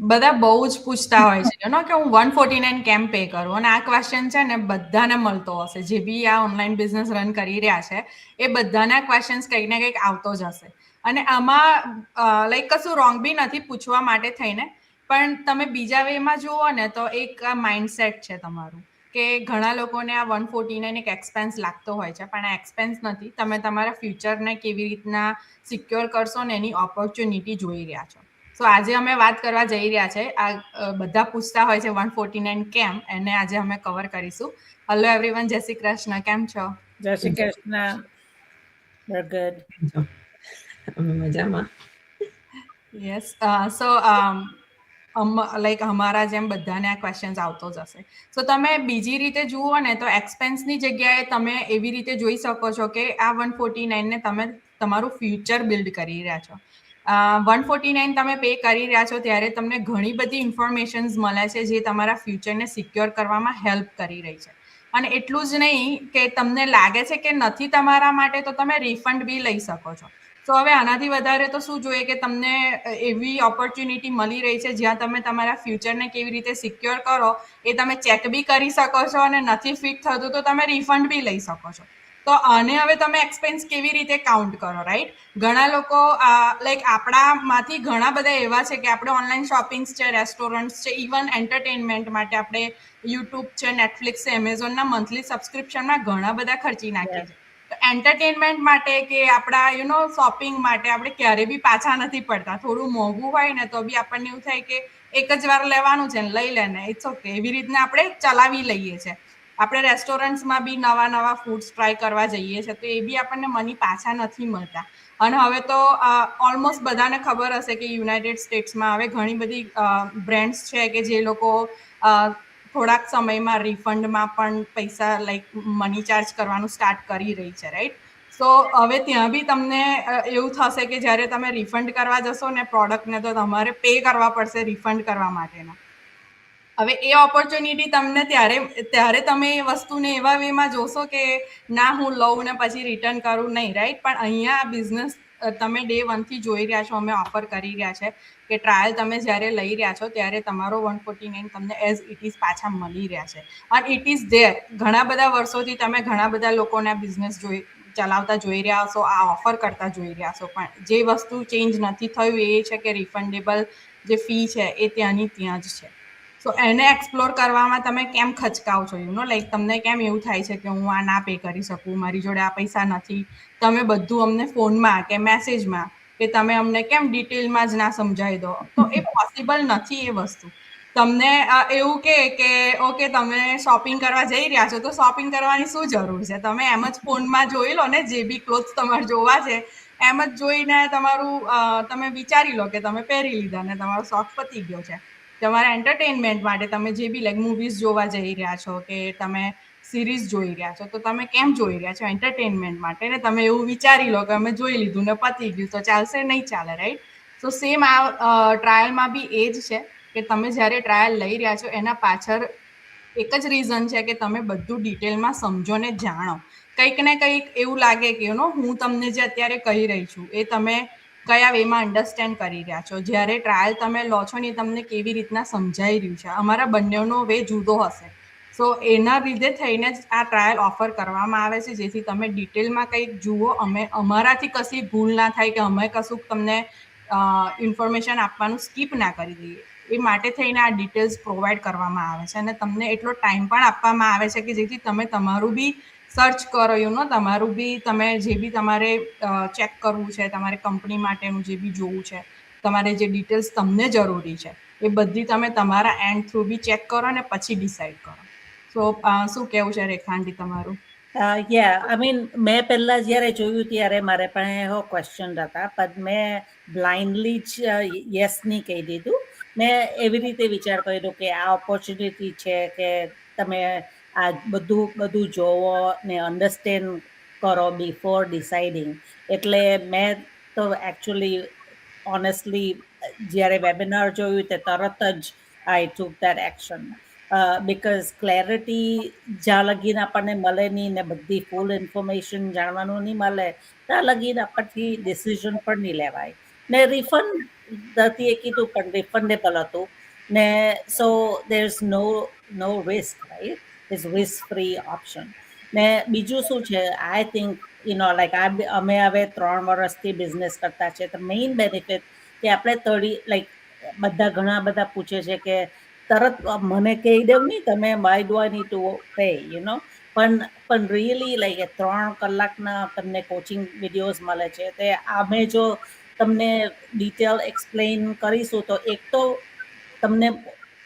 બધા બહુ જ પૂછતા હોય છે કે હું 149 કેમ પે કરું, અને આ ક્વેશ્ચન છે ને બધાને મળતો હશે. જે બી આ ઓનલાઈન બિઝનેસ રન કરી રહ્યા છે એ બધાના ક્વેશ્ચન્સ કંઈક ને કંઈક આવતો જ હશે. અને આમાં લાઈક કશું રોંગ બી નથી પૂછવા માટે થઈને, પણ તમે બીજા વેમાં જુઓ ને તો એક આ માઇન્ડસેટ છે તમારું કે ઘણા લોકોને આ 149 એક એક્સપેન્સ લાગતો હોય છે, પણ આ એક્સપેન્સ નથી. તમે તમારા ફ્યુચરને કેવી રીતના સિક્યોર કરશો ને એની ઓપોર્ચ્યુનિટી જોઈ રહ્યા છો. સો આજે અમે વાત કરવા જઈ રહ્યા છે આ બધા પૂછતા હોય છે 149 કેમ, એને આજે અમે કવર કરીશું. હેલો એવરીવન, જય શ્રી કૃષ્ણ, કેમ છો? જય શ્રી કૃષ્ણ. We're good. અમે મજામાં. યસ. સો લાઈક અમારા જેમ બધાને આ ક્વેશ્ચન્સ આવતો જ હશે. સો તમે બીજી રીતે જુઓ ને તો એક્સપેન્સની જગ્યાએ તમે એવી રીતે જોઈ શકો છો કે આ 149 ને તમે તમારું ફ્યુચર બિલ્ડ કરી રહ્યા છો. 149 તમે પે કરી રહ્યા છો ત્યારે તમને ઘણી બધી ઇન્ફોર્મેશન્સ મળે છે જે તમારા ફ્યુચરને સિક્યોર કરવામાં હેલ્પ કરી રહી છે. અને એટલું જ નહીં કે તમને લાગે છે કે નથી તમારા માટે તો તમે રિફંડ બી લઈ શકો છો. તો હવે આનાથી વધારે તો શું જોઈએ કે તમને એવી ઓપોર્ચ્યુનિટી મળી રહી છે જ્યાં તમે તમારા ફ્યુચરને કેવી રીતે સિક્યોર કરો એ તમે ચેક બી કરી શકો છો, અને નથી ફિટ થતું તો તમે રિફંડ બી લઈ શકો છો. તો આને હવે તમે એક્સપેન્સ કેવી રીતે કાઉન્ટ કરો, રાઈટ? ઘણા લોકો લાઈક આપણામાંથી ઘણા બધા એવા છે કે આપણે ઓનલાઈન શોપિંગ્સ છે, રેસ્ટોરન્ટ્સ છે, ઇવન એન્ટરટેનમેન્ટ માટે આપણે યુટ્યુબ છે, નેટફ્લિક્સ છે, એમેઝોનના મંથલી સબસ્ક્રિપ્શનમાં ઘણા બધા ખર્ચી નાખીએ છીએ. તો એન્ટરટેનમેન્ટ માટે કે આપણા શોપિંગ માટે આપણે ક્યારે બી પાછા નથી પડતા. થોડું મોંઘું હોય ને તો બી આપણને એવું થાય કે એક જ વાર લેવાનું છે ને લઈ લેને, ઇટ્સ ઓકે, એવી રીતના આપણે ચલાવી લઈએ છીએ. આપણે રેસ્ટોરન્ટ્સમાં બી નવા નવા ફૂડ્સ ટ્રાય કરવા જઈએ છીએ તો એ બી આપણને મની પાછા નથી મળતા. અને હવે તો ઓલમોસ્ટ બધાને ખબર હશે કે યુનાઇટેડ સ્ટેટ્સમાં હવે ઘણી બધી બ્રેન્ડ્સ છે કે જે લોકો થોડાક સમયમાં રિફંડમાં પણ પૈસા લાઈક મની ચાર્જ કરવાનું સ્ટાર્ટ કરી રહી છે, રાઈટ? સો હવે ત્યાં બી તમને એવું થશે કે જ્યારે તમે રિફંડ કરવા જશો ને પ્રોડક્ટને તો તમારે પે કરવા પડશે રિફંડ કરવા માટેના. હવે એ ઓપોર્ચ્યુનિટી તમને ત્યારે તમે એ વસ્તુને એવા વેમાં જોશો કે ના હું લઉં ને પછી રિટર્ન કરું, નહીં, રાઈટ? પણ અહીંયા બિઝનેસ તમે ડે 1થી જોઈ રહ્યા છો, અમે ઓફર કરી રહ્યા છે કે ટ્રાયલ તમે જ્યારે લઈ રહ્યા છો ત્યારે તમારો 149 તમને એઝ ઇટ ઇઝ પાછા મળી રહ્યા છે. અને ઇટ ઇઝ ધેર. ઘણા બધા વર્ષોથી તમે ઘણા બધા લોકોના બિઝનેસ ચલાવતા જોઈ રહ્યા હશો, આ ઓફર કરતા જોઈ રહ્યા છો, પણ જે વસ્તુ ચેન્જ નથી થયું એ છે કે રિફંડેબલ જે ફી છે એ ત્યાંની ત્યાં જ છે. સો એને એક્સપ્લોર કરવામાં તમે કેમ ખચકાવ છો? લાઈક તમને કેમ એવું થાય છે કે હું આ ના પે કરી શકું, મારી જોડે આ પૈસા નથી? તમે બધું અમને ફોનમાં કે મેસેજમાં કે તમે અમને કેમ ડિટેલમાં જ ના સમજાવી દો? તો એ પોસિબલ નથી એ વસ્તુ. તમને એવું કે ઓકે તમે શોપિંગ કરવા જઈ રહ્યા છો તો શોપિંગ કરવાની શું જરૂર છે? તમે એમ જ ફોનમાં જોઈ લો ને, જે બી ક્લોથ્સ તમારે જોવા છે એમ જ જોઈને તમારું તમે વિચારી લો કે તમે પહેરી લીધા ને તમારો શોખ પતી ગયો છે. તમારા એન્ટરટેનમેન્ટ માટે તમે જે બી લાઈક મૂવીઝ જોવા જઈ રહ્યા છો કે તમે સિરીઝ જોઈ રહ્યા છો તો તમે કેમ જોઈ રહ્યા છો? એન્ટરટેનમેન્ટ માટે ને. તમે એવું વિચારી લો કે અમે જોઈ લીધું ને પતી ગયું તો ચાલશે, નહીં ચાલે, રાઈટ? સો સેમ આ ટ્રાયલમાં બી એ જ છે કે તમે જ્યારે ટ્રાયલ લઈ રહ્યા છો એના પાછળ એક જ રીઝન છે કે તમે બધું ડિટેલમાં સમજો ને જાણો. કંઈક ને કંઈક એવું લાગે કે હું તમને જે અત્યારે કહી રહી છું એ તમે કયા વેમાં અન્ડરસ્ટેન્ડ કરી રહ્યા છો. જ્યારે ટ્રાયલ તમે લો છો ને તમને કેવી રીતના સમજાઈ રહ્યું છે. અમારા બંનેનો વે જુદો હશે. સો એના લીધે થઈને જ આ ટ્રાયલ ઓફર કરવામાં આવે છે, જેથી તમે ડિટેલમાં કંઈક જુઓ, અમારાથી કશી ભૂલ ના થાય કે અમે કશું તમને ઇન્ફોર્મેશન આપવાનું સ્કીપ ના કરી દઈએ. એ માટે થઈને આ ડિટેલ્સ પ્રોવાઈડ કરવામાં આવે છે અને તમને એટલો ટાઈમ પણ આપવામાં આવે છે કે જેથી તમે તમારું બી સર્ચ કરો, તમારું બી તમે જે બી તમારે ચેક કરવું છે, તમારે કંપની માટેનું જે બી જોવું છે, તમારે જે ડિટેલ્સ તમને જરૂરી છે એ બધી તમે તમારા એન્ડ થ્રુ બી ચેક કરો ને પછી ડિસાઈડ કરો. સો શું કેવું છે રેખાંડી તમારું? મેં પહેલા જ્યારે જોયું ત્યારે મારે પણ એવો ક્વેશ્ચન હતા, પણ મેં બ્લાઇન્ડલી જ યસ નહીં કહી દીધું. મેં એવી રીતે વિચાર કર્યો કે આ ઓપોર્ચ્યુનિટી છે કે તમે આ બધું જોવો ને અન્ડરસ્ટેન્ડ કરો બિફોર ડિસાઇડિંગ. એટલે મેં તો એકચ્યુઅલી ઓનેસ્ટલી જ્યારે વેબિનાર જોયું તે તરત જ આઈ ટુક દેટ એક્શન. બિકોઝ ક્લેરિટી જ્યાં લગીને આપણને મળે નહીં ને બધી ફૂલ ઇન્ફોર્મેશન જાણવાનું નહીં મળે ત્યાં લગીને આપણથી ડિસિઝન પણ નહીં લેવાય. ને રિફંડ દતીએ કીધું પણ રિફંડેબલ હતું ને so there is no risk right is risk free option ને બીજું શું છે આઈ થિંક લાઈક અમે હવે 3 વર્ષથી બિઝનેસ કરતા છે તો મેઇન બેનિફિટ કે આપણે લાઈક બધા ઘણા બધા પૂછે છે કે તરત મને કહી દેવું નહીં તમે why do I need to pay પણ રિયલી લાઈક 3 કલાકના તમને કોચિંગ વિડીયોઝ મળે છે તે અમે જો તમને ડિટેલ એક્સપ્લેન કરીશું તો એક તો તમને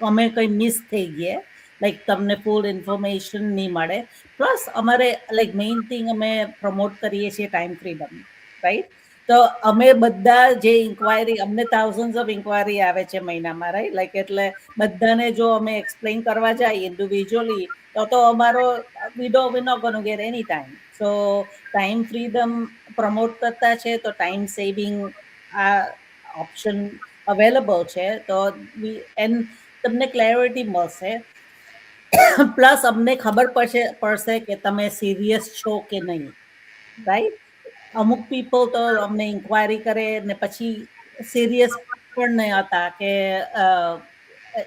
અમે કંઈ મિસ થઈ ગયા લાઈક તમને ફૂલ ઇન્ફોર્મેશન નહીં મળે પ્લસ અમારે લાઈક મેઇન થિંગ અમે પ્રમોટ કરીએ છીએ ટાઈમ ફ્રીડમ રાઈટ તો અમે બધા જે ઇન્ક્વાયરી અમને થાઉઝન્ડ ઓફ ઇન્ક્વાયરી આવે છે મહિનામાં રાઈટ લાઈક એટલે બધાને જો અમે એક્સપ્લેન કરવા જાય ઇન્ડિવિજ્યુઅલી તો અમારો we not gonna get any time so time freedom promote કરતા છે તો ટાઈમ સેવિંગ આ ઓપ્શન અવેલેબલ છે તો તમને ક્લેરિટી મળશે પ્લસ અમને ખબર પડશે કે તમે સિરિયસ છો કે નહીં રાઈટ અમુક પીપલ તો અમને ઇન્ક્વાયરી કરે ને પછી સિરિયસ પણ નહીં હતા કે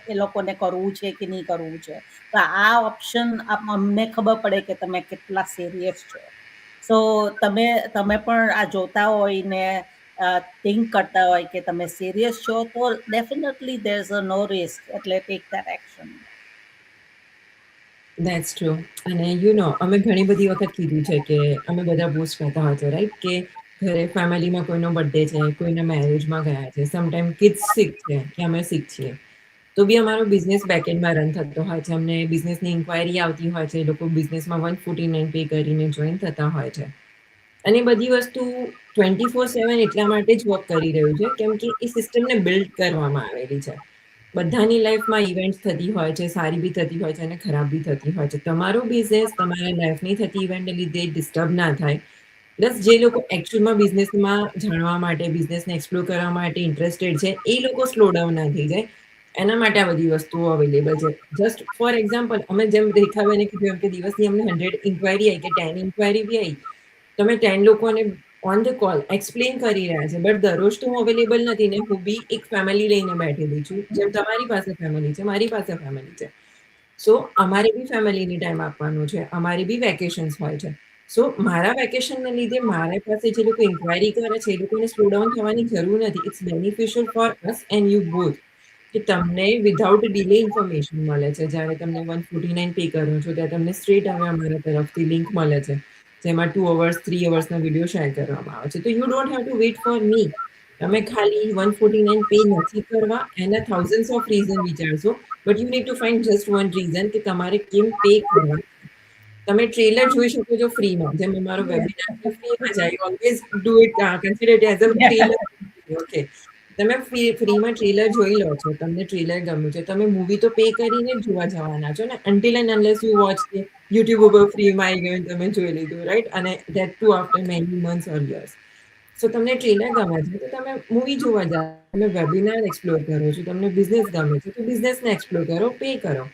એ લોકોને કરવું છે કે નહીં કરવું છે તો આ ઓપ્શન અમને ખબર પડે કે તમે કેટલા સિરિયસ છો સો તમે પણ આ જોતા હોય ને થિંક કરતા હોય કે તમે સિરિયસ છો તો definitely there is a no risk એટલે take that action that's true અને અમે ઘણી બધી વખત કીધું છે કે અમે બધા પોસ્ટ કરતા હોય છે રાઈટ કે ઘરે ફેમિલીમાં કોઈનો બર્થડે છે કોઈના મેરેજમાં ગયા છે સમટાઈમ કિડ્સ સિક છે કે અમે સિક છીએ તો બી અમારો બિઝનેસ બેકએન્ડમાં રન થતો હોય છે અમને બિઝનેસની ઇન્ક્વાયરી આવતી હોય છે એ લોકો બિઝનેસમાં 149 પે કરીને જોઈન થતા હોય છે અને બધી વસ્તુ 24/7 એટલા માટે જ વર્ક કરી રહ્યું છે કેમ કે એ સિસ્ટમને બિલ્ડ કરવામાં આવેલી છે બધાની લાઈફમાં ઇવેન્ટ્સ થતી હોય છે સારી બી થતી હોય છે અને ખરાબ બી થતી હોય છે તમારો બિઝનેસ તમારા લાઈફની થતી ઇવેન્ટને લીધે ડિસ્ટર્બ ના થાય પ્લસ જે લોકો એકચ્યુઅલમાં બિઝનેસમાં જાણવા માટે બિઝનેસને એક્સપ્લોર કરવા માટે ઇન્ટરેસ્ટેડ છે એ લોકો સ્લો ડાઉન ના થઈ જાય એના માટે આ બધી વસ્તુઓ અવેલેબલ છે જસ્ટ ફોર એક્ઝામ્પલ અમે જેમ રેખાબેને કીધું એમ કે દિવસની અમને 100 ઇન્ક્વાયરી આવી કે 10 ઇન્ક્વાયરી બી આવી તમે 10 લોકોને ઓન ધ કોલ એક્સપ્લેન કરી રહ્યા છે બટ દરરોજ તો હું અવેલેબલ નથી ને હું બી એક ફેમિલી લઈને બેઠેલી છું જેમ તમારી પાસે ફેમિલી છે મારી પાસે ફેમિલી છે સો અમારે બી ફેમિલીને ટાઈમ આપવાનો છે અમારે બી વેકેશન્સ હોય છે સો મારા વેકેશનને લીધે મારા પાસે જે લોકો ઇન્ક્વાયરી કરે છે એ લોકોને સ્લો ડાઉન થવાની જરૂર નથી it's beneficial for us and you both કે તમને વિધાઉટ ડિલે ઇન્ફોર્મેશન મળે છે જ્યારે તમને 149 પે કરો છો ત્યારે તમને સ્ટ્રેટ હવે અમારા તરફથી લિંક મળે છે જેમાં 2 અવર્સ 3 અવર્સના વિડીયો શેર કરવામાં આવે છે તો you don't have to weight for me તમે ખાલી 149 પે નથી કરવા એના થાઉઝન્ડ્સ ઓફ રીઝન વિચારશો but you need to find just one reason કે તમારે કેમ પે કરવા તમે ટ્રેલર જોઈ શકો છો ફ્રીમાં જેમ અમારો વેબિનાર ફ્રીમાં જ I always do it consider it as a trailer okay તમે ફ્રીમાં ટ્રેલર જોઈ લો છો તમને ટ્રેલર ગમ્યું છે તમે મૂવી તો પે કરીને જ જોવા જવાના છો ને until and unless you watch કે યુટ્યુબ ઉપર ફ્રીમાં આવી ગયું તમે જોઈ લીધું રાઈટ અને that two after many months or years સો તમને ટ્રેલર ગમે છે તો તમે મૂવી જોવા જાઓ તમે વેબિનાર એક્સપ્લોર કરો છો તમને બિઝનેસ ગમે છે તો બિઝનેસને એક્સપ્લોર કરો પે કરો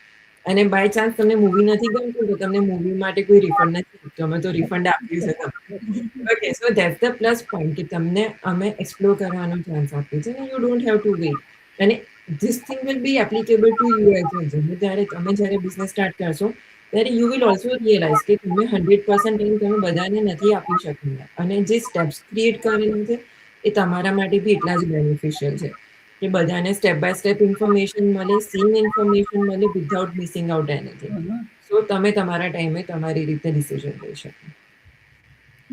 અને બાય ચાન્સ તમને મૂવી નથી ગમતું તો તમને મૂવી માટે કોઈ રિફંડ નથી તો અમે તો રિફંડ આપ્યું છે તમને okay so that's the plus point કે તમને અમે એક્સપ્લોર કરવાનો ચાન્સ આપીએ છીએ અને you don't have to wait અને this thing will be applicable to you as well તમે જ્યારે બિઝનેસ સ્ટાર્ટ કરશો ત્યારે યુ વિલ ઓલ્સો રિયલાઇઝ કે તમે 100% ટાઈમ તમે બધાને નથી આપી શકતા અને જે સ્ટેપ્સ ક્રિએટ કરેલા છે એ તમારા માટે બી એટલા જ બેનિફિશિયલ છે કે બધાને સ્ટેપ બાય સ્ટેપ ઇન્ફોર્મેશન મળે સેમ ઇન્ફોર્મેશન મળે વિધાઉટ મિસિંગ આઉટ એનીથિંગ સો તમે તમારા ટાઈમે તમારી રીતે ડિસિઝન લઈ શકો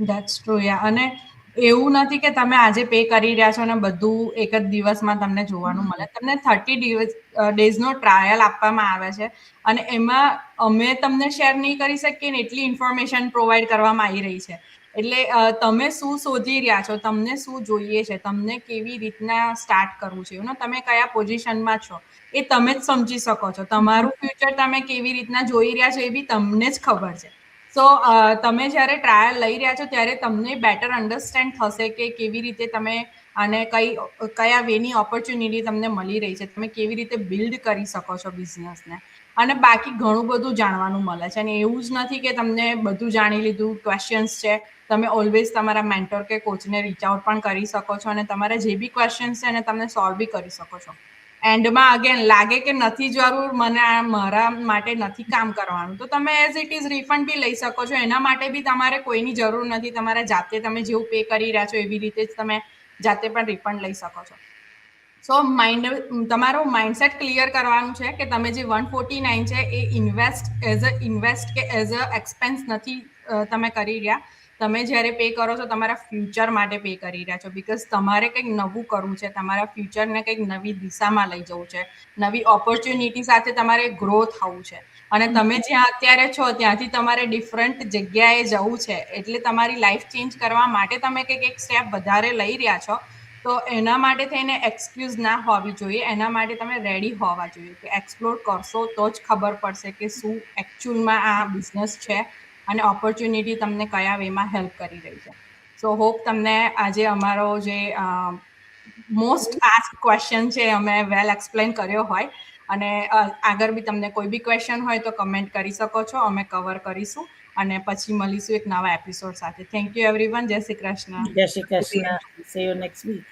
ધેટ્સ ટ્રુ યા અને એવું નથી કે તમે આજે પે કરી રહ્યા છો અને બધું એક જ દિવસમાં તમને જોવાનું મળે તમને 30 ડેઝનો ટ્રાયલ આપવામાં આવે છે અને એમાં અમે તમને શેર નહીં કરી શકીએ ને એટલી ઇન્ફોર્મેશન પ્રોવાઈડ કરવામાં આવી રહી છે એટલે તમે શું શોધી રહ્યા છો તમને શું જોઈએ છે તમને કેવી રીતના સ્ટાર્ટ કરવું છે તમે કયા પોઝિશનમાં છો એ તમે જ સમજી શકો છો તમારું ફ્યુચર તમે કેવી રીતના જોઈ રહ્યા છો એ બી તમને જ ખબર છે સો તમે જ્યારે ટ્રાયલ લઈ રહ્યા છો ત્યારે તમને બેટર અન્ડરસ્ટેન્ડ થશે કે કેવી રીતે તમે અને કયા વેની ઓપોર્ચ્યુનિટી તમને મળી રહી છે તમે કેવી રીતે બિલ્ડ કરી શકો છો બિઝનેસને અને બાકી ઘણું બધું જાણવાનું મળે છે. અને એવું જ નથી કે તમને બધું જાણી લીધું, ક્વેશ્ચન્સ છે, તમે ઓલવેઝ તમારા મેન્ટર કે કોચને રીચ આઉટ પણ કરી શકો છો અને તમારા જે બી ક્વેશ્ચન્સ છે એને તમે સોલ્વ બી કરી શકો છો. એન્ડમાં અગેન લાગે કે નથી જરૂર, મને આ મારા માટે નથી કામ કરવાનું, તો તમે એઝ ઇટ ઇઝ રિફંડ બી લઈ શકો છો. એના માટે બી તમારે કોઈની જરૂર નથી. તમારા જાતે તમે જેવું પે કરી રહ્યા છો એવી રીતે જ તમે જાતે પણ રિફંડ લઈ શકો છો. સો તમારું માઇન્ડસેટ ક્લિયર કરવાનું છે કે તમે જે 149 છે એ ઇન્વેસ્ટ કે એઝ અ એક્સપેન્સ નથી તમે કરી રહ્યા. તમે જ્યારે પે કરો છો તમારા ફ્યુચર માટે પે કરી રહ્યા છો. બીકોઝ તમારે કંઈક નવું કરવું છે, તમારા ફ્યુચરને કંઈક નવી દિશામાં લઈ જવું છે, નવી ઓપોર્ચ્યુનિટી સાથે તમારે ગ્રો થવું છે. અને તમે જ્યાં અત્યારે છો ત્યાંથી તમારે ડિફરન્ટ જગ્યાએ જવું છે. એટલે તમારી લાઈફ ચેન્જ કરવા માટે તમે કંઈક એક સ્ટેપ વધારે લઈ રહ્યા છો. તો એના માટે થઈને એક્સક્યુઝ ના હોવી જોઈએ. એના માટે તમે રેડી હોવા જોઈએ કે એક્સપ્લોર કરશો તો જ ખબર પડશે કે શું એકચ્યુઅલમાં આ બિઝનેસ છે અને ઓપોર્ચ્યુનિટી તમને કયા વેમાં હેલ્પ કરી રહી છે. સો હોપ તમને આજે અમારો જે મોસ્ટ આસ્ક ક્વેશ્ચન છે અમે વેલ એક્સપ્લેન કર્યો હોય. અને આગળ બી તમને કોઈ બી ક્વેશ્ચન હોય તો કમેન્ટ કરી શકો છો, અમે કવર કરીશું. અને પછી મળીશું એક નવા એપિસોડ સાથે. Thank you everyone. જય શ્રી કૃષ્ણ. જય Shri Krishna. See you next week.